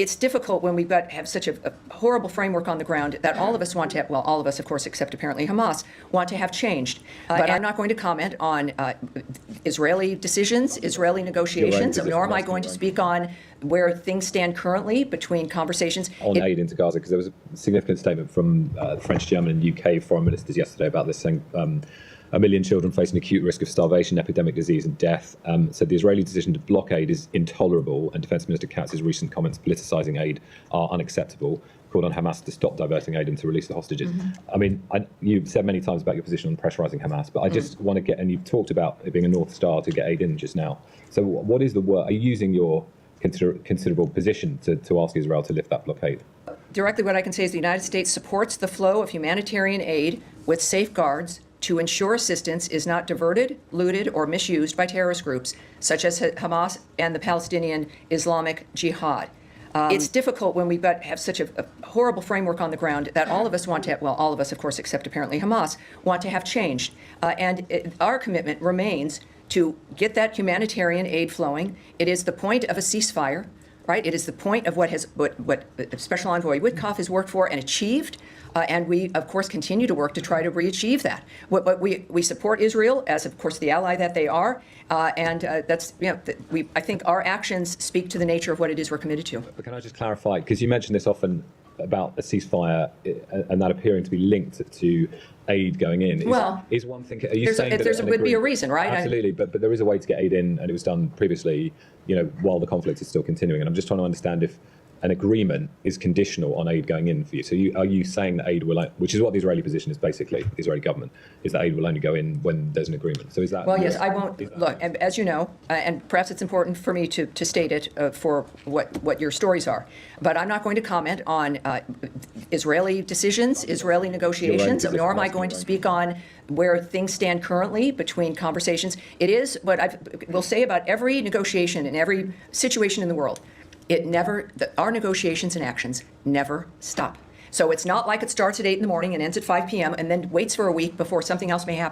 it's difficult when have such a horrible framework on the ground that all of us want to have, well, all of us, of course, except apparently Hamas, want to have changed. But I'm not going to comment on Israeli decisions, Israeli negotiations, nor am I going to speak on where things stand currently between conversations. On aid into Gaza, because there was a significant statement from the French, German and UK foreign ministers yesterday about this, saying 1 million children facing acute risk of starvation, epidemic disease and death. Said the Israeli decision to blockade is intolerable, and Defence Minister Katz's recent comments politicising aid are unacceptable. Called on Hamas to stop diverting aid and to release the hostages. I mean, you've said many times about your position on pressurising Hamas, but I just want to get, and you've talked about it being a North Star to get aid in just now. So what is the work? Are you using your considerable position to ask Israel to lift that blockade? Directly, what I can say is the United States supports the flow of humanitarian aid with safeguards to ensure assistance is not diverted, looted, or misused by terrorist groups such as Hamas and the Palestinian Islamic Jihad. It's difficult when have such a horrible framework on the ground that all of us want to have, well, all of us, of course, except apparently Hamas, want to have changed. Our commitment remains to get that humanitarian aid flowing. It is the point of a ceasefire, right? It is the point of what Special Envoy Witkoff has worked for and achieved. And we, of course, continue to work to try to re-achieve that. But we support Israel as, of course, the ally that they are. That's, I think our actions speak to the nature of what it is we're committed to. But can I just clarify, because you mentioned this often about a ceasefire and that appearing to be linked to aid going in. Is one thing? Are you saying that there would be a reason, right? Absolutely, but there is a way to get aid in, and it was done previously, while the conflict is still continuing. And I'm just trying to understand if an agreement is conditional on aid going in for you. So are you saying that aid will, which is what the Israeli position is basically, the Israeli government, is that aid will only go in when there's an agreement. So is that? Well, yes, I won't. Look, as you know, and perhaps it's important for me to state it for what your stories are, but I'm not going to comment on Israeli decisions, Israeli negotiations, nor am I going to speak on where things stand currently between conversations. It is what I will say about every negotiation in every situation in the world. Our negotiations and actions never stop. So it's not like it starts at 8 in the morning and ends at 5 p.m. and then waits for a week before something else may happen.